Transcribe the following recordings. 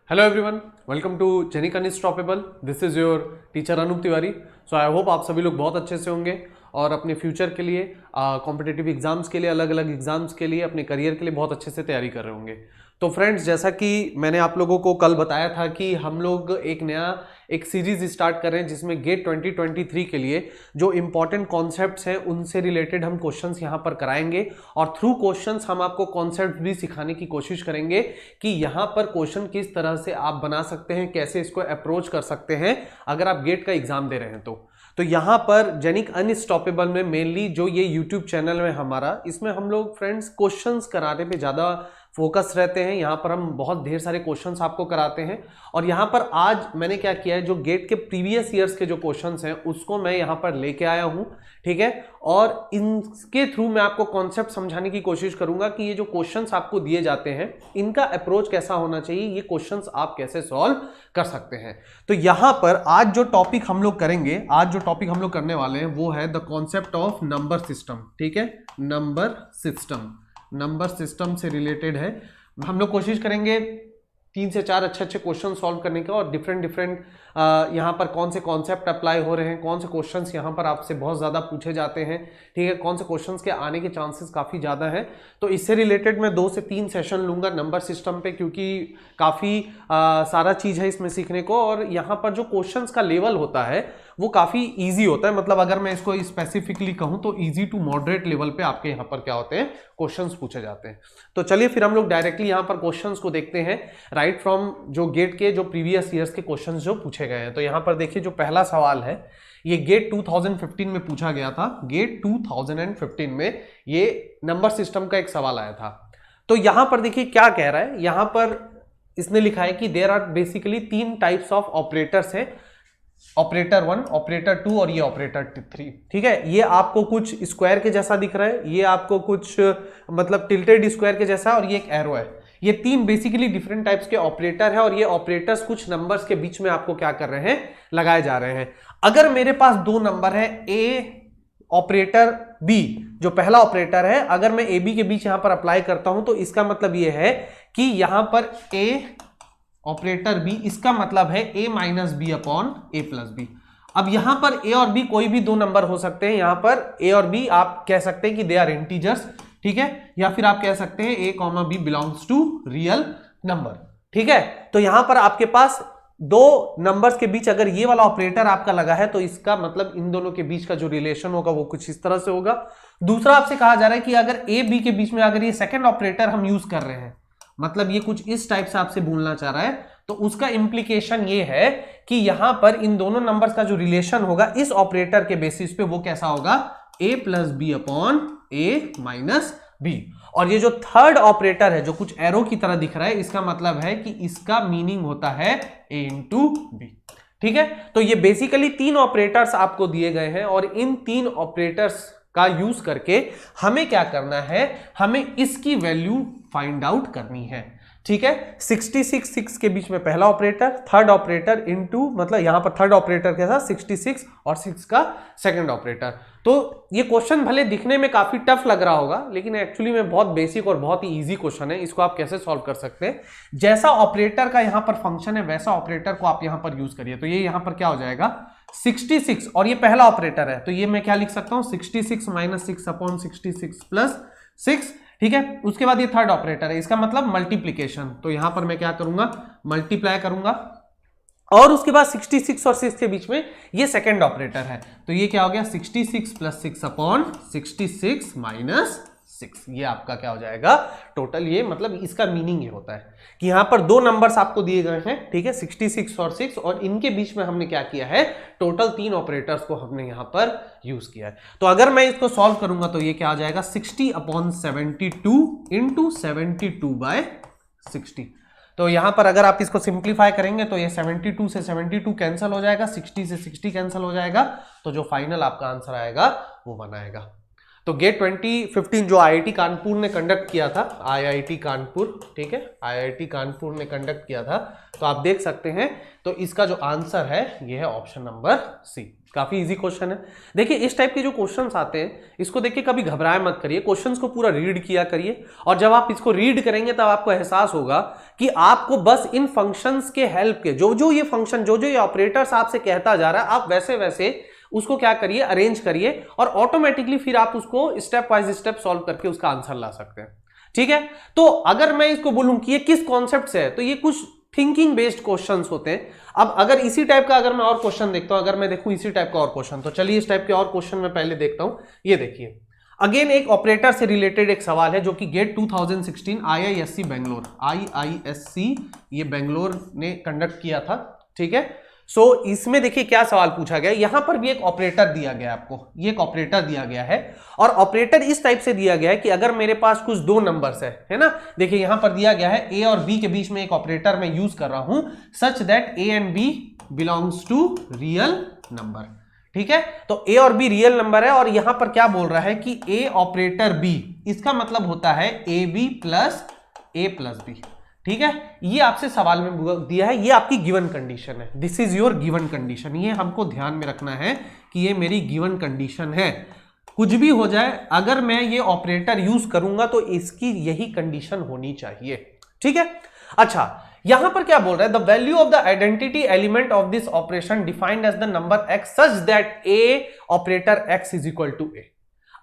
Hello everyone, welcome to जेनिक unstoppable. This is your teacher Anoop Tiwari. So I hope आप सभी लोग बहुत अच्छे से होंगे और अपने फ्यूचर के लिए, कॉम्पिटिटिव एग्जाम्स के लिए, अलग अलग एग्जाम्स के लिए, अपने करियर के लिए बहुत अच्छे से तैयारी कर रहे होंगे। तो फ्रेंड्स, जैसा कि मैंने आप लोगों को कल बताया था कि हम लोग एक सीरीज स्टार्ट कर रहे हैं जिसमें गेट 2023 के लिए जो इंपॉर्टेंट कॉन्सेप्ट्स हैं उनसे रिलेटेड हम क्वेश्चंस यहाँ पर कराएंगे और थ्रू क्वेश्चंस हम आपको कॉन्सेप्ट भी सिखाने की कोशिश करेंगे कि यहाँ पर क्वेश्चन किस तरह से आप बना सकते हैं, कैसे इसको अप्रोच कर सकते हैं अगर आप गेट का एग्जाम दे रहे हैं तो यहाँ पर जेनिक अनस्टॉपेबल में मेनली जो ये यूट्यूब चैनल है हमारा, इसमें हम लोग फ्रेंड्स क्वेश्चंस कराने पे ज़्यादा फोकस रहते हैं। यहाँ पर हम बहुत ढेर सारे क्वेश्चंस आपको कराते हैं और यहाँ पर आज मैंने क्या किया है, जो गेट के प्रीवियस ईयर्स के जो क्वेश्चंस हैं उसको मैं यहाँ पर लेके आया हूँ, ठीक है। और इनके थ्रू मैं आपको कॉन्सेप्ट समझाने की कोशिश करूंगा कि ये जो क्वेश्चंस आपको दिए जाते हैं इनका अप्रोच कैसा होना चाहिए, ये क्वेश्चंस आप कैसे सॉल्व कर सकते हैं। तो यहाँ पर आज जो टॉपिक हम लोग करेंगे, आज जो टॉपिक हम लोग करने वाले हैं वो है the concept of number system, ठीक है। नंबर सिस्टम से रिलेटेड है। हम लोग कोशिश करेंगे 3 से 4 अच्छे क्वेश्चन सॉल्व करने का और डिफरेंट यहाँ पर कौन से कॉन्सेप्ट अप्लाई हो रहे हैं, कौन से क्वेश्चंस यहाँ पर आपसे बहुत ज़्यादा पूछे जाते हैं, ठीक है, कौन से क्वेश्चंस के आने के चांसेस काफ़ी ज़्यादा हैं। तो इससे रिलेटेड मैं 2 से 3 सेशन लूँगा नंबर सिस्टम पे, क्योंकि काफ़ी सारा चीज़ है इसमें सीखने को और यहाँ पर जो क्वेश्चंस का लेवल होता है वो काफ़ी ईजी होता है। मतलब अगर मैं इसको स्पेसिफिकली कहूँ तो ईजी टू मॉडरेट लेवल पे आपके यहाँ पर क्या होते हैं, क्वेश्चंस पूछे जाते हैं। तो चलिए फिर हम लोग डायरेक्टली यहाँ पर क्वेश्चंस को देखते हैं, राइट फ्रॉम जो गेट के जो प्रीवियस ईयर्स के क्वेश्चंस जो पूछे गए हैं। तो यहाँ पर देखिए जो पहला सवाल है ये गेट 2015 में पूछा गया था। गेट 2015 में ये नंबर सिस्टम का एक सवाल आया था। तो यहाँ पर देखिए क्या कह रहा है, यहाँ पर इसने लिखा है कि there are basically 3 types of operators हैं, ऑपरेटर 1, ऑपरेटर 2 और ये ऑपरेटर 3, ठीक है। ये आपको कुछ स्क्वायर के जैसा दिख रहा है, ये आपको कुछ मतलब टिल्टेड स्क्वायर के जैसा और ये एक एरो है। ये 3 बेसिकली डिफरेंट टाइप्स के ऑपरेटर है और ये ऑपरेटर्स कुछ नंबर्स के बीच में आपको क्या कर रहे हैं, लगाए जा रहे हैं। अगर मेरे पास 2 नंबर है ए ऑपरेटर बी, जो पहला ऑपरेटर है, अगर मैं ए बी के बीच यहां पर अप्लाई करता हूं तो इसका मतलब ये है कि यहां पर ए ऑपरेटर बी, इसका मतलब है a minus B upon A plus B. अब यहां पर a और b कोई भी 2 नंबर हो सकते हैं। यहां पर a और b आप कह सकते हैं कि दे आर इंटीजर्स, ठीक है, या फिर आप कह सकते हैं a comma b belongs to real number, ठीक है। तो यहां पर आपके पास 2 नंबर्स के बीच अगर ये वाला ऑपरेटर आपका लगा है तो इसका मतलब इन दोनों के बीच का जो रिलेशन होगा वो कुछ इस तरह से होगा। दूसरा आपसे कहा जा रहा है कि अगर a b के बीच में अगर ये सेकेंड ऑपरेटर हम यूज कर रहे हैं, मतलब ये कुछ इस टाइप से आपसे बोलना चाह रहा है, तो उसका इंप्लीकेशन ये है कि यहां पर इन दोनों नंबर्स का जो रिलेशन होगा इस ऑपरेटर के बेसिस पे वो कैसा होगा, a plus B upon A minus B. और ये जो थर्ड ऑपरेटर है जो कुछ एरो की तरह दिख रहा है, इसका मतलब है कि इसका मीनिंग होता है a इंटू बी, ठीक है। तो ये बेसिकली 3 ऑपरेटर्स आपको दिए गए हैं और इन 3 ऑपरेटर्स का यूज करके हमें क्या करना है, हमें इसकी वैल्यू फाइंड आउट करनी है, ठीक है। 66 के बीच में पहला ऑपरेटर, थर्ड ऑपरेटर इनटू, मतलब यहां पर थर्ड ऑपरेटर के साथ 66 और 6 का सेकंड ऑपरेटर। तो ये क्वेश्चन भले दिखने में काफी टफ लग रहा होगा लेकिन एक्चुअली में बहुत बेसिक और बहुत ही इजी क्वेश्चन है। इसको आप कैसे सॉल्व कर सकते हैं, जैसा ऑपरेटर का यहां पर फंक्शन है वैसा ऑपरेटर को आप यहां पर यूज करिए। तो ये यहां पर क्या हो जाएगा 66 और ये पहला ऑपरेटर है तो ये मैं क्या लिख सकता हूं, 66 माइनस 6 अपॉन 66 प्लस 6, ठीक है। उसके बाद ये थर्ड ऑपरेटर है, इसका मतलब मल्टीप्लीकेशन, तो यहां पर मैं क्या करूंगा, मल्टीप्लाई करूंगा। और उसके बाद 66 और 6 के बीच में ये सेकंड ऑपरेटर है तो ये क्या हो गया 66 प्लस 6 अपॉन 66 माइनस 6। ये आपका क्या हो जाएगा टोटल, ये मतलब इसका मीनिंग ये होता है कि यहां पर 2 नंबर्स आपको दिए गए हैं, ठीक है, 66 और 6, और इनके बीच में हमने क्या किया है, टोटल 3 ऑपरेटर्स को हमने यहां पर यूज किया है। तो अगर मैं इसको सॉल्व करूंगा तो ये क्या आ जाएगा 60 अपॉन 72 इंटू 72/60। तो यहां पर अगर आप इसको सिंप्लीफाई करेंगे तो ये 72 से 72 कैंसिल हो जाएगा, 60 से 60 कैंसिल हो जाएगा, तो जो फाइनल आपका आंसर आएगा वो 1 आएगा। तो गेट 2015 जो आईआईटी कानपुर ने कंडक्ट किया था, आईआईटी कानपुर, ठीक है, आईआईटी कानपुर ने कंडक्ट किया था, तो आप देख सकते हैं। तो इसका जो आंसर है ये है ऑप्शन नंबर सी। काफी इजी क्वेश्चन है। देखिए इस टाइप के जो क्वेश्चंस आते हैं इसको देखिए कभी घबराए मत करिए, क्वेश्चंस को पूरा रीड किया करिए, और जब आप इसको रीड करेंगे तब आपको एहसास होगा कि आपको बस इन फंक्शंस के हेल्प के जो ये फंक्शन जो ये ऑपरेटर्स आपसे कहता जा रहा है, आप वैसे वैसे उसको क्या करिए, अरेंज करिए, और ऑटोमेटिकली फिर आप उसको स्टेप बाय स्टेप सॉल्व करके उसका आंसर ला सकते हैं। ठीक है, तो अगर मैं इसको बोलूं कि ये किस कॉन्सेप्ट से है, तो ये कुछ थिंकिंग बेस्ड क्वेश्चंस होते हैं। अब अगर इसी टाइप का अगर मैं और क्वेश्चन देखता हूं, अगर मैं देखूं इसी टाइप का और क्वेश्चन, तो चलिए इस टाइप के और क्वेश्चन मैं पहले देखता हूं। ये देखिए अगेन एक ऑपरेटर से रिलेटेड एक सवाल है जो कि गेट 2016 आईआईएससी बेंगलोर, आईआईएससी ये बेंगलोर ने कंडक्ट किया था। ठीक है, सो इसमें देखिए क्या सवाल पूछा गया। यहां पर भी एक ऑपरेटर दिया गया है आपको, ये एक ऑपरेटर दिया गया है, और ऑपरेटर इस टाइप से दिया गया है कि अगर मेरे पास कुछ दो नंबर्स है ना, देखिए यहां पर दिया गया है ए और बी के बीच में एक ऑपरेटर मैं यूज कर रहा हूं such that A and B belongs to real number. ठीक है, तो ए और बी रियल नंबर है, और यहां पर क्या बोल रहा है कि ए ऑपरेटर बी, इसका मतलब होता है A B plus A plus B. ठीक है, ये आपसे सवाल में दिया है, ये आपकी गिवन कंडीशन है, this is your given condition. ये हमको ध्यान में रखना है कि ये मेरी गिवन कंडीशन है, कुछ भी हो जाए अगर मैं ये ऑपरेटर यूज करूंगा तो इसकी यही कंडीशन होनी चाहिए। ठीक है, अच्छा यहां पर क्या बोल रहा है, the value of the identity element of this operation defined as the number x such that a operator x is equal to a.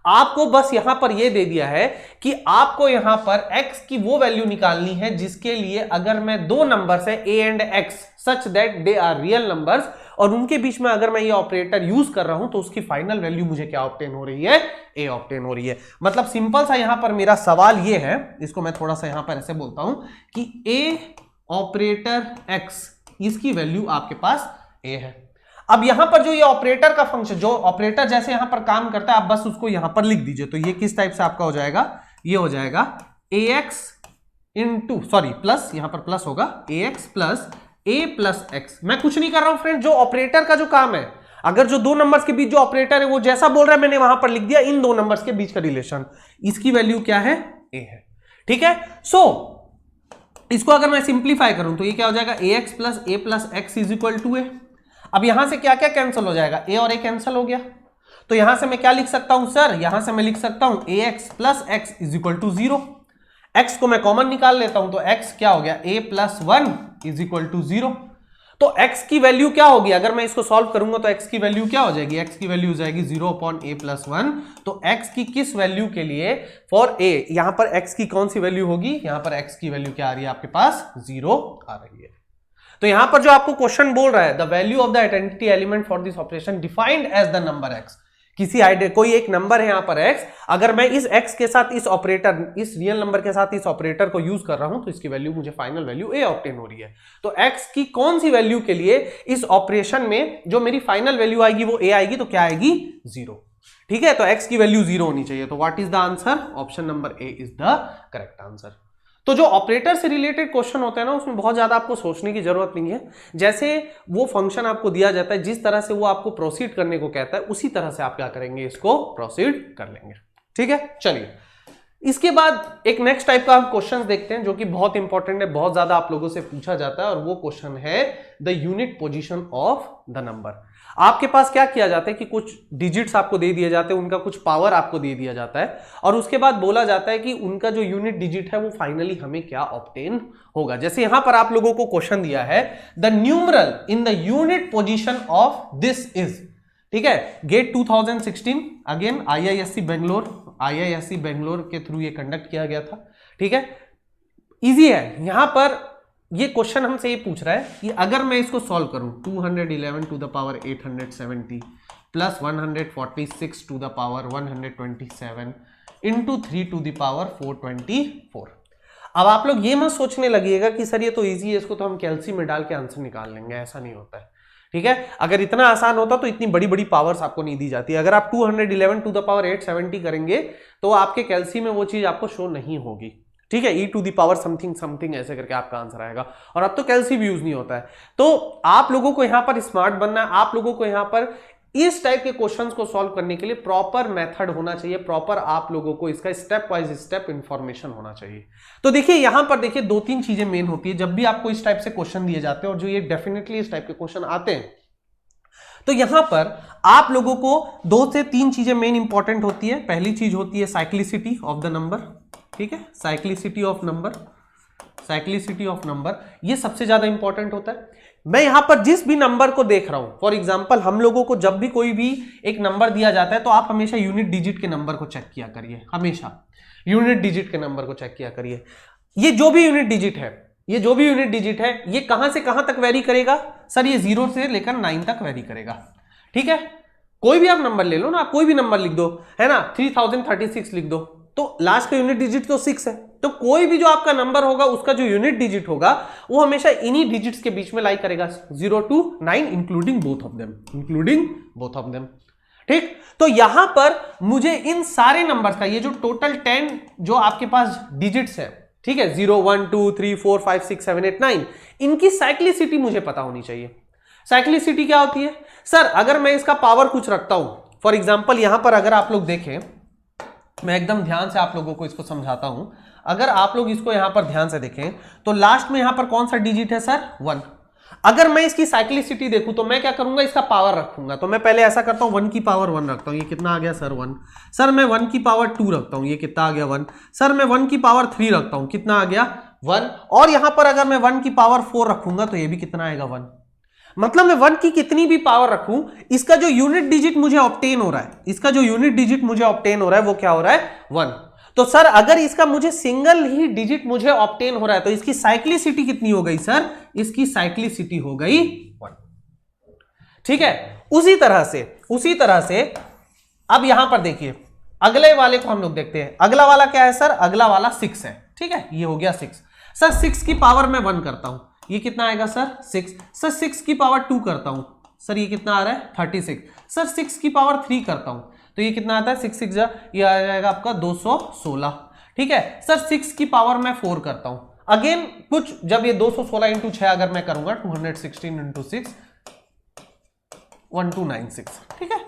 आपको बस यहां पर यह दे दिया है कि आपको यहां पर x की वो वैल्यू निकालनी है जिसके लिए अगर मैं दो नंबर्स है a and x such that they are real numbers, और उनके बीच में अगर मैं ये ऑपरेटर यूज कर रहा हूं तो उसकी फाइनल वैल्यू मुझे क्या ऑब्टेन हो रही है, a ऑब्टेन हो रही है। मतलब सिंपल सा यहां पर मेरा सवाल ये है, इसको मैं थोड़ा सा यहां पर ऐसे बोलता हूं कि a ऑपरेटर x इसकी वैल्यू आपके पास a है। अब यहां पर जो ये ऑपरेटर का फंक्शन, जो ऑपरेटर जैसे यहां पर काम करता है, आप बस उसको यहां पर लिख दीजिए। तो ये किस टाइप से आपका हो जाएगा, ये हो जाएगा ax इंटू, सॉरी प्लस, यहां पर प्लस होगा ax plus a plus x। मैं कुछ नहीं कर रहा हूं फ्रेंड, जो ऑपरेटर का जो काम है, अगर जो दो नंबर्स के बीच जो ऑपरेटर है वो जैसा बोल रहा है मैंने वहां पर लिख दिया, इन दो नंबर्स के बीच का रिलेशन, इसकी वैल्यू क्या है, a है। ठीक है, सो इसको अगर मैं सिंप्लीफाई करूं तो ये क्या हो जाएगा, ax plus a plus x is equal to a। अब यहां से क्या क्या कैंसिल हो जाएगा, a और a कैंसिल हो गया, तो यहां से मैं क्या लिख सकता हूं सर, यहां से मैं लिख सकता हूं ax plus x is equal to 0। x को मैं कॉमन निकाल लेता हूं, तो x क्या हो गया, a plus 1 is equal to 0। तो x की वैल्यू क्या होगी, अगर मैं इसको सॉल्व करूंगा तो x की वैल्यू क्या हो जाएगी, x की वैल्यू हो जाएगी 0 अपॉन a प्लस 1। तो x की किस वैल्यू के लिए, फॉर a, यहां पर x की कौन सी वैल्यू होगी, यहां पर x की वैल्यू क्या आ रही है आपके पास, 0 आ रही है। तो यहां पर जो आपको क्वेश्चन बोल रहा है, the value of the identity element for this operation defined as the number x, किसी कोई एक नंबर है यहां पर x, अगर मैं इस x के साथ इस ऑपरेटर, इस रियल नंबर के साथ इस ऑपरेटर को यूज कर रहा हूं तो इसकी वैल्यू मुझे फाइनल वैल्यू a ऑब्टेन हो रही है। तो x की कौन सी वैल्यू के लिए इस ऑपरेशन में जो मेरी फाइनल वैल्यू आएगी वो a आएगी, तो क्या आएगी, 0। ठीक है, तो x की वैल्यू 0 होनी चाहिए। तो what is the answer, option number a is the correct answer. तो जो ऑपरेटर से रिलेटेड क्वेश्चन होते हैं ना, उसमें बहुत ज्यादा आपको सोचने की जरूरत नहीं है। जैसे वो फंक्शन आपको दिया जाता है, जिस तरह से वो आपको प्रोसीड करने को कहता है, उसी तरह से आप क्या करेंगे, इसको प्रोसीड कर लेंगे। ठीक है, चलिए इसके बाद एक नेक्स्ट टाइप का हम क्वेश्चन देखते हैं जो कि बहुत इंपॉर्टेंट है, बहुत ज्यादा आप लोगों से पूछा जाता है, और वो क्वेश्चन है the unit position of the number. आपके पास क्या किया जाता है कि कुछ डिजिट्स आपको दे दिए जाते हैं, उनका कुछ पावर आपको दे दिया जाता है, और उसके बाद बोला जाता है कि उनका जो यूनिट डिजिट है वो फाइनली हमें क्या ऑब्टेन होगा। जैसे यहां पर आप लोगों को क्वेश्चन दिया है, the numeral in the unit position of this is. ठीक है, गेट 2016 अगेन आईआईएससी बेंगलोर के थ्रू ये कंडक्ट किया गया था। ठीक है, इजी है। यहां पर ये क्वेश्चन हमसे ये पूछ रहा है कि अगर मैं इसको सॉल्व करूं, 211 to the power 870 plus 146 to the power 127 into 3 to the power 424। अब आप लोग ये मत सोचने लगिएगा कि सर ये तो इजी है, इसको तो हम कैलसी में डाल के आंसर निकाल लेंगे, ऐसा नहीं होता है। ठीक है, अगर इतना आसान होता तो इतनी बड़ी बड़ी पावर्स आपको नहीं दी जाती। अगर आप 211 टू द पावर 870 करेंगे तो आपके कैलसी में वो चीज आपको शो नहीं होगी। ठीक है, e to the power something something ऐसे करके आपका आंसर आएगा, और अब तो कैलसी भी यूज नहीं होता है। तो आप लोगों को यहां पर स्मार्ट बनना है, आप लोगों को यहां पर इस टाइप के क्वेश्चंस को सॉल्व करने के लिए प्रॉपर मेथड होना चाहिए, प्रॉपर आप लोगों को इसका स्टेप वाइज स्टेप इंफॉर्मेशन होना चाहिए। तो देखिए यहां पर देखिए 2-3 चीजें मेन होती है जब भी आपको इस टाइप से क्वेश्चन दिए जाते हैं, और जो ये डेफिनेटली इस टाइप के क्वेश्चन आते हैं, तो यहां पर आप लोगों को 2 से 3 चीजें मेन इंपॉर्टेंट होती है। पहली चीज होती है साइक्लिसिटी ऑफ द नंबर, ठीक है, cyclicity of number, cyclicity of number, ये सबसे ज्यादा इंपॉर्टेंट होता है। मैं यहां पर जिस भी नंबर को देख रहा हूं, फॉर एग्जांपल हम लोगों को जब भी कोई भी एक नंबर दिया जाता है तो आप हमेशा यूनिट डिजिट के नंबर को चेक किया करिए, हमेशा यूनिट डिजिट के नंबर को चेक किया करिए। ये जो भी यूनिट डिजिट है, ये जो भी यूनिट डिजिट है, ये कहां से कहां तक वेरी करेगा सर? ये 0 से लेकर 9 तक वेरी करेगा, ठीक है। कोई भी आप नंबर ले लो ना, आप कोई भी नंबर लिख दो, है ना, 3036 लिख दो, तो लास्ट का यूनिट डिजिट तो 6 है। तो कोई भी जो आपका नंबर होगा उसका जो यूनिट डिजिट होगा वो हमेशा इन्हीं डिजिट्स के बीच में लाई करेगा, 0 to 9 including both of them, including both of them, ठीक। तो यहां पर मुझे इन सारे नंबर्स का, ये जो टोटल 10 जो आपके पास डिजिट्स है, ठीक है, 0 1 2 3 4 5 6 7 8 9, इनकी साइक्लिसिटी मुझे पता होनी चाहिए। साइक्लिसिटी क्या होती है सर? अगर मैं इसका पावर कुछ रखता हूं, फॉर एग्जांपल यहां पर अगर आप लोग देखें, मैं एकदम ध्यान से आप लोगों को इसको समझाता हूं, अगर आप लोग इसको यहां पर ध्यान से देखें तो लास्ट में यहां पर कौन सा डिजिट है सर? 1। अगर मैं इसकी साइक्लिसिटी देखूं तो मैं क्या करूंगा, इसका पावर रखूंगा। तो मैं पहले ऐसा करता हूं, 1 की पावर 1 रखता हूं, ये कितना आ गया सर? 1। सर मैं 1 की पावर 2 रखता हूं, ये कितना आ गया? 1। सर मैं 1 की पावर 3 रखता हूं, कितना आ गया? 1। और यहां पर अगर मैं 1 की पावर 4 रखूंगा तो ये भी कितना आएगा? 1। मतलब मैं 1 की कितनी भी पावर रखूं, इसका जो यूनिट डिजिट मुझे ऑब्टेन हो रहा है, इसका जो यूनिट डिजिट मुझे ऑब्टेन हो रहा है वो क्या हो रहा है? 1। तो सर अगर इसका मुझे सिंगल ही डिजिट मुझे ऑब्टेन हो रहा है तो इसकी साइक्लिसिटी कितनी हो गई सर? इसकी साइक्लिसिटी हो गई 1, ठीक है। उसी तरह से अब यहां पर देखिए अगले वाले को हम लोग देखते हैं। अगला वाला क्या है सर? अगला वाला 6 है, ठीक है, ये हो गया 6। सर 6 की पावर में 1 करता हूं, ये कितना आएगा सर? 6। सर 6 की पावर 2 करता हूं, सर ये कितना आ रहा है? 36। सर 6 की पावर 3 करता हूं तो ये कितना आता है? 6 6 ये आ जाएगा आपका 216, ठीक है। सर 6 की पावर मैं 4 करता हूं, अगेन कुछ जब ये 216 इंटू 6 अगर मैं करूंगा 216 इंटू 6 1296, ठीक है।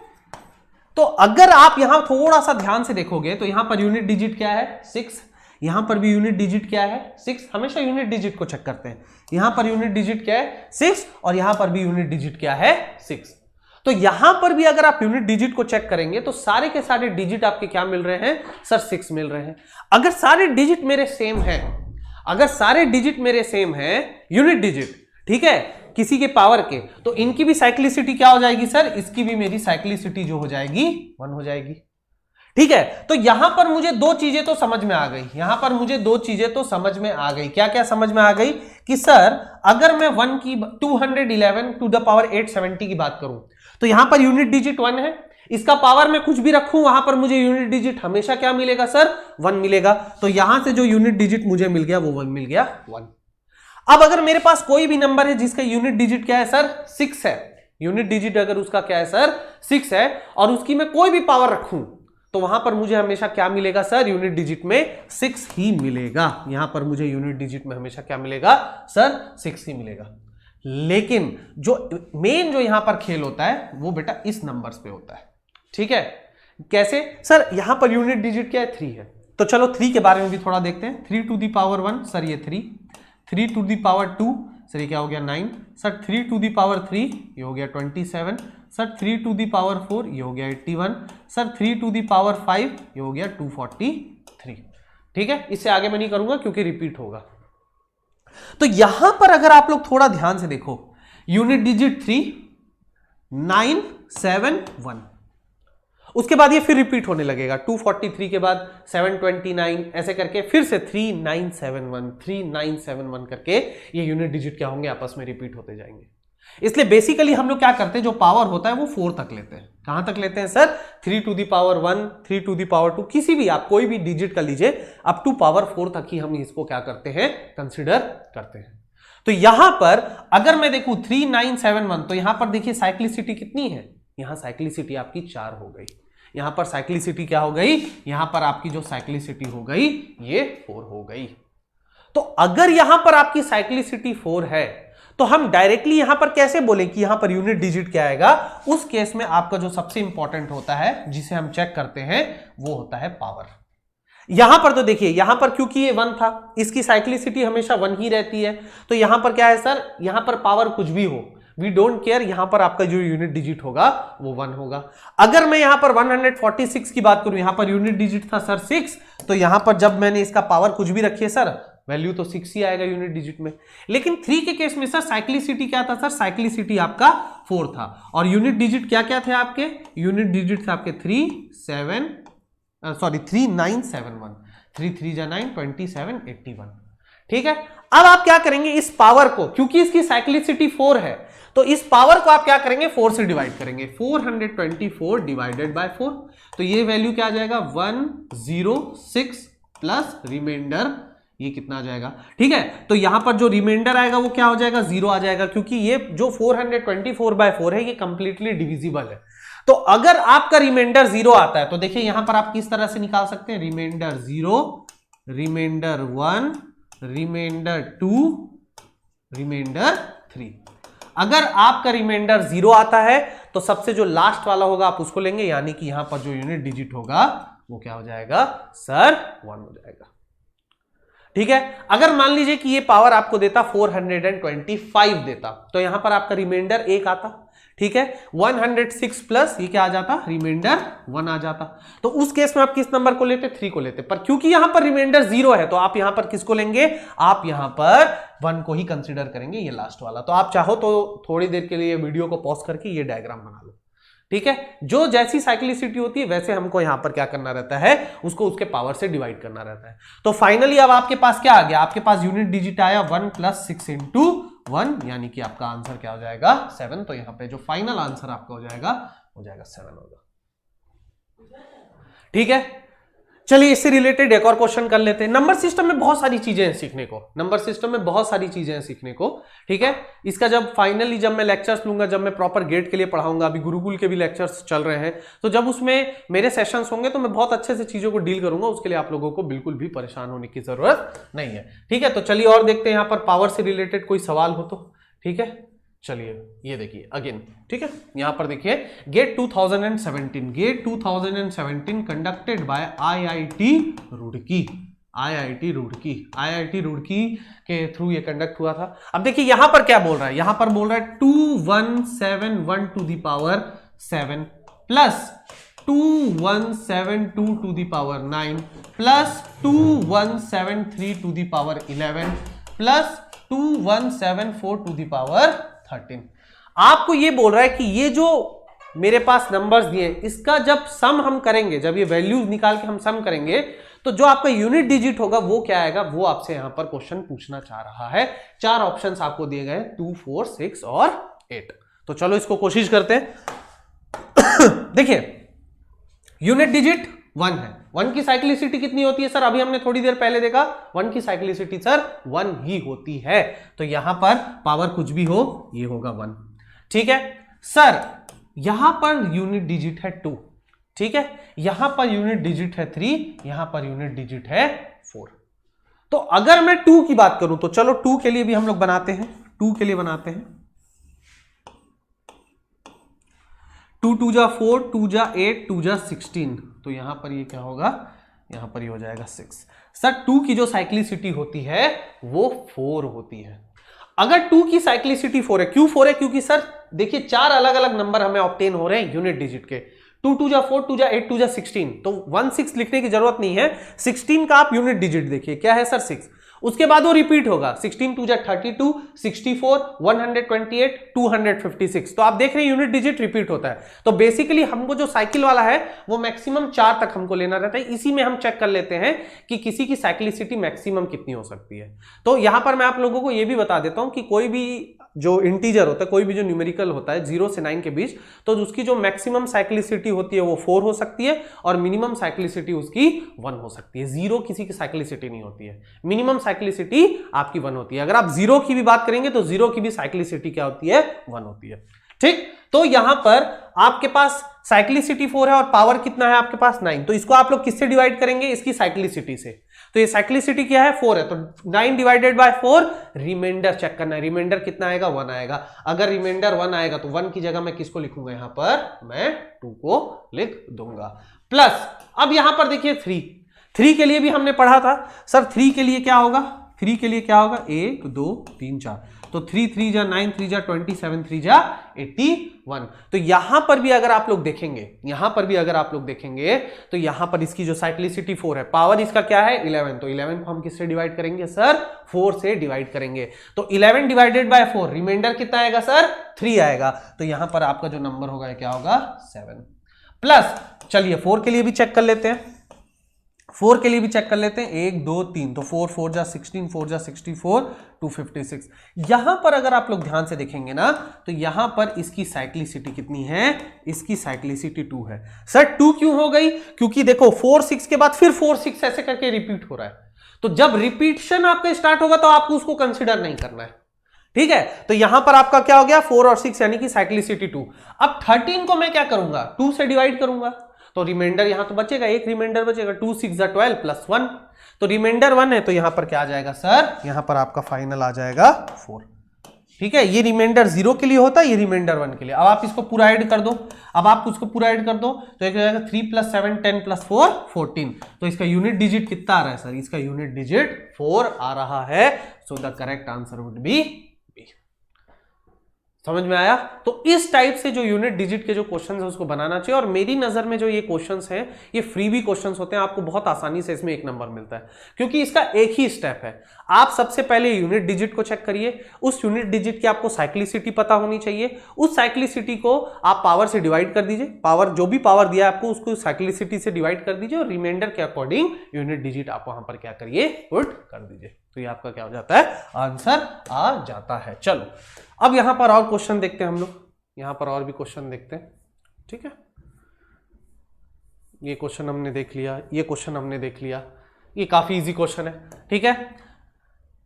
तो अगर आप यहां थोड़ा सा ध्यान से देखोगे तो यहां पर यूनिट डिजिट क्या है? 6। यहां पर भी यूनिट डिजिट क्या है? 6। हमेशा यूनिट डिजिट को चेक करते हैं। यहां पर यूनिट डिजिट क्या है? 6। और यहां पर भी यूनिट डिजिट क्या है? 6। तो यहां पर भी अगर आप यूनिट डिजिट को चेक करेंगे तो सारे के सारे डिजिट आपके क्या मिल रहे हैं सर? 6 मिल रहे हैं। अगर सारे डिजिट मेरे सेम हैं, अगर सारे डिजिट मेरे सेम हैं, यूनिट डिजिट, ठीक है, किसी के पावर के, तो इनकी भी साइक्लिसिटी क्या हो जाएगी सर? इसकी भी मेरी साइक्लिसिटी जो हो जाएगी 1 हो जाएगी, ठीक है। तो यहां पर मुझे 2 चीजें तो समझ में आ गई, यहां पर मुझे 2 चीजें तो समझ में आ गई। क्या क्या समझ में आ गई? कि सर अगर मैं 1 की 211 टू द पावर 870 की बात करूं तो यहां पर यूनिट डिजिट 1 है, इसका पावर मैं कुछ भी रखूं वहां पर मुझे यूनिट डिजिट हमेशा क्या मिलेगा सर? 1 मिलेगा। तो यहां से जो यूनिट डिजिट मुझे मिल गया वो 1 मिल गया, 1। अब अगर मेरे पास कोई भी नंबर है जिसका यूनिट डिजिट क्या है सर? 6 है, यूनिट डिजिट अगर उसका क्या है सर? 6 है, और उसकी मैं कोई भी पावर रखूं तो वहां पर मुझे हमेशा क्या मिलेगा सर? यूनिट डिजिट में 6 ही मिलेगा। यहां पर मुझे यूनिट डिजिट में हमेशा क्या मिलेगा सर? 6 ही मिलेगा। लेकिन जो मेन जो यहां पर खेल होता है वो बेटा इस नंबर्स पे होता है, ठीक है। कैसे सर? यहां पर यूनिट डिजिट क्या है? 3 है। तो चलो 3 के बारे में भी थोड़ा देखते हैं। 3 टू दी पावर 1 सर ये 3, 3 टू दी पावर 2 सर ये क्या हो गया? 9। सर 3 टू दी पावर 3 ये हो गया 27। सर 3 टू दी पावर 4 ये हो गया 81। सर 3 टू दी पावर 5 ये हो गया 243, ठीक है। इससे आगे मैं नहीं करूंगा क्योंकि रिपीट होगा। तो यहां पर अगर आप लोग थोड़ा ध्यान से देखो, यूनिट डिजिट 3 9 7 1, उसके बाद ये फिर रिपीट होने लगेगा 243 के बाद 729, ऐसे करके फिर से 3971 3971 करके ये यूनिट डिजिट क्या होंगे? आपस में रिपीट होते जाएंगे। इसलिए बेसिकली हम लोग क्या करते हैं, जो पावर होता है वो 4 तक लेते हैं। कहां तक लेते हैं sir? 3 to the power 1, 3 to the power 2, किसी भी आप कोई भी डिजिट कर लीजिए, अप टू पावर 4 तक ही हम इसको क्या करते हैं? कंसिडर करते हैं। तो यहां पर अगर मैं देखूं 3971, तो यहां पर देखिए साइक्लिसिटी कितनी है? यहां साइक्लिसिटी आपकी 4 हो गई। यहां पर साइक्लिसिटी क्या हो गई? यहां पर आपकी जो साइक्लिसिटी हो गई ये 4 हो गई। तो अगर यहां पर आपकी साइक्लिसिटी 4 है तो हम डायरेक्टली यहां पर कैसे बोलें कि यहां पर यूनिट डिजिट क्या आएगा? उस केस में आपका जो सबसे इंपॉर्टेंट होता है जिसे हम चेक करते हैं वो होता है पावर। यहां पर तो देखिए, यहां पर क्योंकि ये 1 था, इसकी साइक्लिसिटी हमेशा 1 ही रहती है, तो यहां पर क्या है सर, यहां पर पावर कुछ भी हो, वी डोंट केयर, यहां पर आपका जो यूनिट डिजिट होगा वो 1 होगा। अगर मैं यहां पर 146 की बात करूं, यहां पर यूनिट डिजिट था सर 6, तो यहां पर जब मैंने इसका पावर कुछ भी रखी है सर, वैल्यू तो 6 ही आएगा यूनिट डिजिट में। लेकिन 3 के केस में सर साइक्लिसिटी क्या था सर? साइक्लिसिटी आपका 4 था, और यूनिट डिजिट क्या क्या थे आपके? यूनिट डिजिट थे आपके 3971, 3 3 जा 9, 27, 81। ठीक है, अब आप क्या करेंगे, इस पावर को, क्योंकि इसकी साइक्लिसिटी 4 है, तो इस पावर को आप क्या करेंगे? 4 से डिवाइड करेंगे। 424 डिवाइडेड बाय 4, तो ये वैल्यू क्या आ जाएगा? 106 प्लस रिमाइंडर, ये कितना आ जाएगा? ठीक है, तो यहां पर जो रिमाइंडर आएगा वो क्या हो जाएगा? 0 आ जाएगा, क्योंकि ये जो 424/4 है ये कंप्लीटली डिविजिबल है। तो अगर आपका रिमाइंडर 0 आता है तो देखिए यहां पर आप किस तरह से निकाल सकते हैं? Reminder 0, reminder 1, reminder 2, reminder 3। अगर आपका रिमाइंडर 0 आता है तो सबसे जो लास्ट वाला होगा आप उसको लेंगे, यानी कि यहां पर जो यूनिट डिजिट होगा वो क्या हो जाएगा सर? 1 हो जाएगा। ठीक है, अगर मान लीजिए कि ये पावर आपको देता 425 देता, तो यहां पर आपका रिमाइंडर 1 आता। ठीक है, 106 प्लस ये क्या आ जाता? रिमाइंडर 1 आ जाता। तो उस केस में आप किस नंबर को लेते? 3 को लेते, पर क्योंकि यहां पर रिमाइंडर 0 है तो आप यहां पर किसको लेंगे? आप यहां पर 1 को ही कंसीडर करेंगे, ये लास्ट वाला। तो आप चाहो तो थोड़ी देर के लिए वीडियो को पॉज करके ये डायग्राम बना लो। ठीक है, जो जैसी साइक्लिसिटी होती है वैसे हमको यहां पर क्या करना रहता है? उसको उसके पावर से डिवाइड करना रहता है। तो फाइनली अब आपके पास क्या आ गया? आपके पास यूनिट डिजिट आया 1 + 6 × 1, यानी कि आपका आंसर क्या हो जाएगा? 7। तो यहां पे जो फाइनल आंसर आपका हो जाएगा 7 होगा। ठीक है, चलिए इससे रिलेटेड एक और क्वेश्चन कर लेते हैं। नंबर सिस्टम में बहुत सारी चीजें हैं सीखने को, नंबर सिस्टम में बहुत सारी चीजें हैं सीखने को। ठीक है, इसका जब फाइनली जब मैं लेक्चर्स लूंगा, जब मैं प्रॉपर गेट के लिए पढ़ाऊंगा, अभी गुरुकुल के भी लेक्चर्स चल रहे हैं, तो जब उसमें मेरे सेशंस होंगे तो मैं बहुत अच्छे से चीजों को डील करूंगा। उसके लिए आप लोगों को बिल्कुल भी परेशान होने की जरूरत नहीं है। ठीक है, तो चलिए और देखते हैं यहाँ पर पावर से रिलेटेड कोई सवाल हो तो। ठीक है, चलिए ये देखिए अगेन। ठीक है, यहां पर देखिए GATE 2017 conducted by IIT Roorkee के थ्रू ये कंडक्ट हुआ था। अब देखिए यहां पर क्या बोल रहा है? यहां पर बोल रहा है 2171 to the power 7 plus 2172 to the power 9 plus 2173 to the power 11 plus 2174 to the power 13। आपको ये बोल रहा है कि ये जो मेरे पास नंबर्स दिए इसका जब सम हम करेंगे, जब ये वैल्यूज निकाल के हम सम करेंगे, तो जो आपका यूनिट डिजिट होगा वो क्या आएगा? वो आपसे यहां पर क्वेश्चन पूछना चाह रहा है। 4 ऑप्शंस आपको दिए गए, 2, 4, 6 और 8। तो चलो इसको कोशिश करते हैं। देखिए यूनिट डिजिट 1 है, 1 की साइक्लिसिटी कितनी होती है सर? अभी हमने थोड़ी देर पहले देखा 1 की साइक्लिसिटी सर 1 ही होती है। तो यहां पर पावर कुछ भी हो ये होगा 1। ठीक है सर, यहां पर यूनिट डिजिट है 2। ठीक है, यहां पर यूनिट डिजिट है 3, यहां पर यूनिट डिजिट है 4। तो अगर मैं 2 की बात करूं तो चलो 2 के लिए भी हम लोग बनाते हैं, 2 के लिए बनाते हैं। 2 2 जा 4, 2 जा 8, 2 जा 16। तो यहां पर ये क्या होगा? यहां पर ये हो जाएगा 6। सर 2 की जो साइक्लिसिटी होती है वो 4 होती है। अगर 2 की साइक्लिसिटी 4 है, क्यों 4 है? क्योंकि सर देखिए 4 अलग अलग नंबर हमें ऑब्टेन हो रहे हैं यूनिट डिजिट के। 2 2 जा 4, 2 जा 8, 2 जा 16। तो 16 लिखने की जरूरत नहीं है, 16 का आप यूनिट डिजिट देखिए क्या है सर? 6। उसके बाद वो रिपीट होगा, 16 2 जा 32, 64, 128, 256। तो आप देख रहे हैं यूनिट डिजिट रिपीट होता है। तो बेसिकली हमको जो साइकिल वाला है वो मैक्सिमम 4 तक हमको लेना रहता है। इसी में हम चेक कर लेते हैं कि किसी की साइक्लिसिटी मैक्सिमम कितनी हो सकती है। तो यहां पर मैं आप लोगों को यह भी बता देता हूं कि कोई भी जो इंटीजर होता है, कोई भी जो न्यूमेरिकल होता है 0 से 9 के बीच, तो उसकी जो मैक्सिमम साइक्लिसिटी होती है वो 4 हो सकती है और मिनिमम साइक्लिसिटी उसकी 1 हो सकती है। 0 किसी की साइक्लिसिटी नहीं होती है, मिनिमम साइक्लिसिटी आपकी 1 होती है। अगर आप 0 की भी बात करेंगे तो 0 की भी साइक्लिसिटी क्या होती है? 1 होती है। ठीक, तो यहां पर आपके पास साइक्लिसिटी 4 है और पावर कितना है आपके पास? 9। तो इसको आप लोग किससे डिवाइड करेंगे? इसकी साइक्लिसिटी से। तो ये साइक्लिसिटी क्या है 4 है, तो 9 डिवाइडेड बाय 4 रिमाइंडर चेक करना है, रिमाइंडर कितना आएगा 1 आएगा। अगर रिमाइंडर 1 आएगा तो 1 की जगह मैं किसको लिखूंगा, यहां पर मैं 2 को लिख दूंगा। प्लस अब यहां पर देखिए 3 के लिए भी हमने पढ़ा था सर, 3 के लिए क्या होगा, 3 के लिए क्या होगा 1 2 3 4, तो 3 3 जा 9 3 जा 20 7 3 जा 81। तो यहां पर भी अगर आप लोग देखेंगे, तो यहां पर इसकी जो साइक्लिसिटी 4 है, पावर इसका क्या है 11, तो 11 को हम किससे डिवाइड करेंगे सर 4 से डिवाइड करेंगे, तो 11 डिवाइडेड बाय 4 रिमाइंडर कितना आएगा सर 3 आएगा, तो यहां पर आपका जो नंबर होगा क्या होगा 7। प्लस चलिए 4 के लिए भी चेक कर लेते हैं, 4 के लिए भी चेक कर लेते हैं, 1 2 3, तो 4 4 जा 16 4 जा 64 256। यहां पर अगर आप लोग ध्यान से देखेंगे ना, तो यहां पर इसकी साइक्लिसिटी कितनी है, इसकी साइक्लिसिटी 2 है। सर 2 क्यों हो गई, क्योंकि देखो 4 6 के बाद फिर 4 6 ऐसे करके रिपीट हो रहा है, तो जब रिपीटिशन आपका स्टार्ट होगा तो आपको उसको कंसिडर नहीं करना है, ठीक है। तो यहां पर आपका क्या हो गया 4 और 6 यानी कि साइक्लिसिटी 2। अब 13 को मैं क्या करूंगा 2 से डिवाइड करूंगा, तो रिमाइंडर यहां तो बचेगा, एक रिमाइंडर बचेगा, 2 6 जा 12 प्लस 1, तो रिमाइंडर 1 है, तो यहां पर क्या आ जाएगा सर, यहां पर आपका फाइनल आ जाएगा 4, ठीक है। ये रिमाइंडर 0 के लिए होता है, ये रिमाइंडर 1 के लिए। अब आप इसको पूरा ऐड कर दो, अब आप उसको पूरा ऐड कर दो, तो एक हो जाएगा 3 + 7 10 + 4 14, तो इसका यूनिट डिजिट कितना आ रहा है सर, इसका यूनिट डिजिट 4 आ रहा है, so the correct answer would be. समझ में आया। तो इस टाइप से जो यूनिट डिजिट के जो क्वेश्चंस है उसको बनाना चाहिए, और मेरी नजर में जो ये क्वेश्चंस हैं ये फ्री भी क्वेश्चंस होते हैं, आपको बहुत आसानी से इसमें 1 नंबर मिलता है, क्योंकि इसका एक ही स्टेप है। आप सबसे पहले यूनिट डिजिट को चेक करिए, उस यूनिट डिजिट की आपको साइक्लिसिटी पता होनी चाहिए, उस साइक्लिसिटी को आप पावर से डिवाइड कर दीजिए, पावर जो भी पावर दिया आपको उसको साइक्लिसिटी से डिवाइड कर दीजिए, और रिमाइंडर के अकॉर्डिंग यूनिट डिजिट आप वहां पर क्या करिए पुट कर दीजिए, तो ये आपका क्या हो जाता है आंसर आ जाता है। चलो अब यहां पर और क्वेश्चन देखते हैं हम लोग, यहां पर और भी क्वेश्चन देखते हैं, ठीक है। ये क्वेश्चन हमने देख लिया, ये क्वेश्चन हमने देख लिया, ये काफी इजी क्वेश्चन है, ठीक है।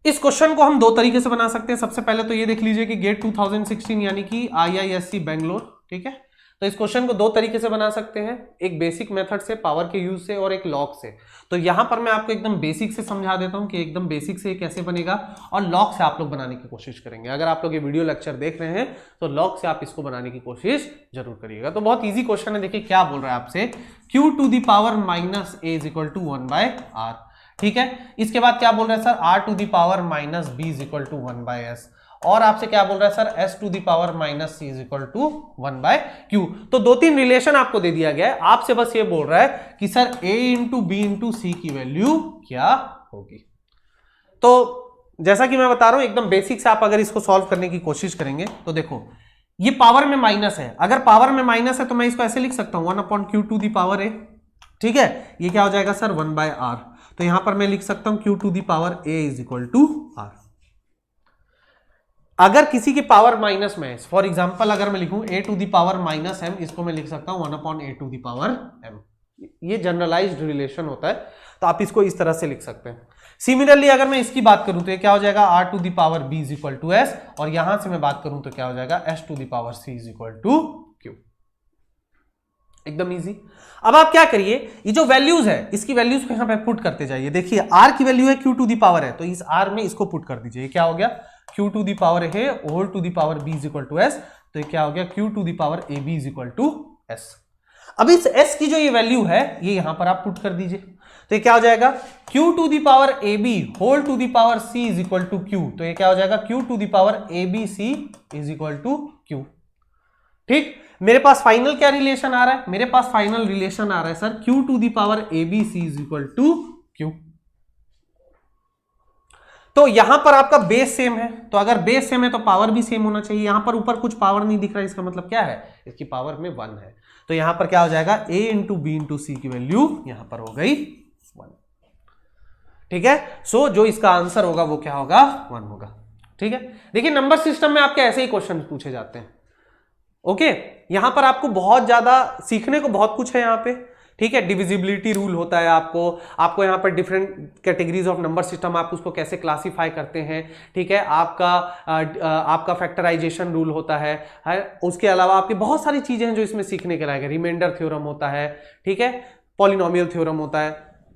इस क्वेश्चन को हम 2 तरीके से बना सकते हैं। सबसे पहले तो ये देख लीजिए कि गेट 2016 यानी कि IISc बेंगलोर, ठीक है। तो इस क्वेश्चन को 2 तरीके से बना सकते हैं, एक बेसिक मेथड से पावर के यूज से, और एक लॉग से। तो यहां पर मैं आपको एकदम बेसिक से समझा देता हूं कि एकदम बेसिक से कैसे बनेगा, और लॉग से आप लोग बनाने की कोशिश करेंगे। अगर आप लोग ये वीडियो लेक्चर देख रहे हैं तो लॉग से आप इसको बनाने की कोशिश जरूर करिएगा। तो बहुत ईजी क्वेश्चन है, देखिए क्या बोल रहा है आपसे, Q to the power minus A is equal to 1/R, ठीक है। इसके बाद क्या बोल रहा है sir, R to the power minus B is equal to 1/S, और आपसे क्या बोल रहा है sir, S to the power minus C is equal to 1/Q। तो 2-3 रिलेशन आपको दे दिया गया है, आपसे बस ये बोल रहा है कि sir A into B into C की वैल्यू क्या होगी। तो जैसा कि मैं बता रहा हूं एकदम बेसिक से आप अगर इसको सॉल्व करने की कोशिश करेंगे, तो देखो ये पावर में माइनस है, अगर पावर में माइनस है तो मैं इसको ऐसे लिख सकता हूं 1/Q to the power A, ठीक है। ये क्या हो जाएगा सर 1/R, तो यहां पर मैं लिख सकता हूं Q to the power A is equal to R। अगर किसी की पावर माइनस में, फॉर एग्जांपल अगर मैं लिखूं A to the power -M, इसको मैं लिख सकता हूं 1/A to the power M। ये जनरलाइज्ड रिलेशन होता है, तो आप इसको इस तरह से लिख सकते हैं। सिमिलरली अगर मैं इसकी बात करूं तो ये क्या हो जाएगा R to the power B is equal to S, और यहां से मैं बात करूं तो क्या हो जाएगा S to the power C is equal to Q। एकदम इजी। अब आप क्या करिए, ये जो वैल्यूज है इसकी वैल्यूज को यहां पे पुट करते जाइए। देखिए R की वैल्यू है Q to the power है, तो इस R में इसको पुट कर दीजिए। ये क्या हो गया Q to the power A whole to the power B is equal to S, तो ये क्या हो गया Q to the power AB is equal to S। अब इस S की जो ये वैल्यू है ये यहां पर आप पुट कर दीजिए, तो ये क्या हो जाएगा Q to the power AB whole to the power C is equal to Q, तो ये क्या हो जाएगा Q to the power ABC is equal to Q। ठीक, मेरे पास फाइनल क्या रिलेशन आ रहा है, मेरे पास फाइनल रिलेशन आ रहा है sir Q to the power ABC is equal to Q। तो यहां पर आपका बेस सेम है, तो अगर बेस सेम है तो पावर भी सेम होना चाहिए। यहां पर ऊपर कुछ पावर नहीं दिख रहा है, इसका मतलब क्या है, इसकी पावर में 1 है, तो यहां पर क्या हो जाएगा A into B into C की वैल्यू यहां पर हो गई 1, ठीक है। सो जो इसका आंसर होगा वो क्या होगा 1 होगा, ठीक है। देखिए नंबर सिस्टम में आपके ऐसे ही क्वेश्चन पूछे जाते हैं, ओके। यहां पर आपको बहुत ज्यादा सीखने को बहुत कुछ है यहाँ पे, ठीक है। डिविजिबिलिटी रूल होता है, आपको यहाँ पर different categories of number system, आप उसको कैसे क्लासिफाई करते हैं, ठीक है। आपका फैक्टराइजेशन रूल होता है। उसके अलावा आपकी बहुत सारी चीजें हैं जो इसमें सीखने के लायक है। रिमाइंडर थ्योरम होता है, ठीक है, पॉलिनोमियल थ्योरम होता है,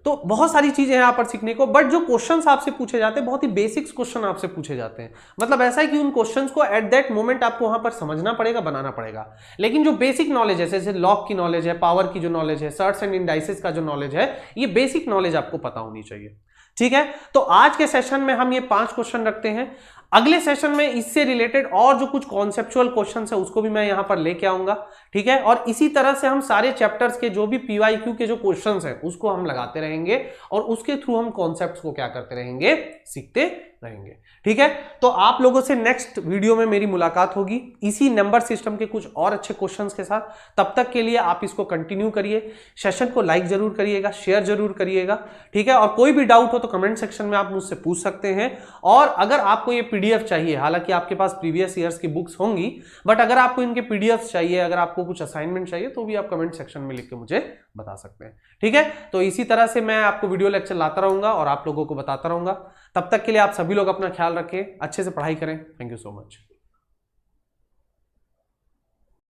तो बहुत सारी चीजें हैं यहाँ पर सीखने को, बट जो क्वेश्चंस आपसे पूछे जाते हैं बहुत ही बेसिक्स क्वेश्चन आपसे पूछे जाते हैं। मतलब ऐसा है कि उन क्वेश्चंस को एट दैट मोमेंट आपको वहां पर समझना पड़ेगा, बनाना पड़ेगा। लेकिन जो बेसिक नॉलेज है, जैसे लॉग की नॉलेज है, पावर की जो नॉलेज है, सर्ट्स एंड इंडाइसेस का जो नॉलेज है, ये बेसिक नॉलेज आपको पता होनी चाहिए। ठीक है, तो आज के सेशन में हम ये 5 क्वेश्चन रखते हैं। अगले सेशन में इससे रिलेटेड और जो कुछ कॉन्सेप्चुअल क्वेश्चंस है उसको भी मैं यहां पर लेके आऊंगा। ठीक है, और इसी तरह से हम सारे चैप्टर्स के जो भी पीवाईक्यू के जो क्वेश्चंस हैं उसको हम लगाते रहेंगे और उसके थ्रू हम कॉन्सेप्ट्स को क्या करते रहेंगे, सीखते रहेंगे। ठीक है, तो आप लोगों से नेक्स्ट वीडियो में मेरी मुलाकात होगी इसी नंबर सिस्टम के कुछ और अच्छे क्वेश्चंस के साथ। तब तक के लिए आप इसको कंटिन्यू करिए, सेशन को लाइक जरूर करिएगा, शेयर जरूर करिएगा। ठीक है, और कोई भी डाउट हो तो कमेंट सेक्शन में आप मुझसे पूछ सकते हैं। और अगर आपको ये पीडीएफ चाहिए, हालांकि आपके पास प्रीवियस ईयर्स की बुक्स होंगी, बट अगर आपको इनके पीडीएफ चाहिए, अगर आपको कुछ असाइनमेंट चाहिए तो भी आप कमेंट सेक्शन में लिख के मुझे बता सकते हैं। ठीक है, तो इसी तरह से मैं आपको वीडियो लेक्चर लाता रहूंगा और आप लोगों को बताता रहूंगा। तब तक के लिए आप सभी लोग अपना ख्याल रखें, अच्छे से पढ़ाई करें। Thank you so much.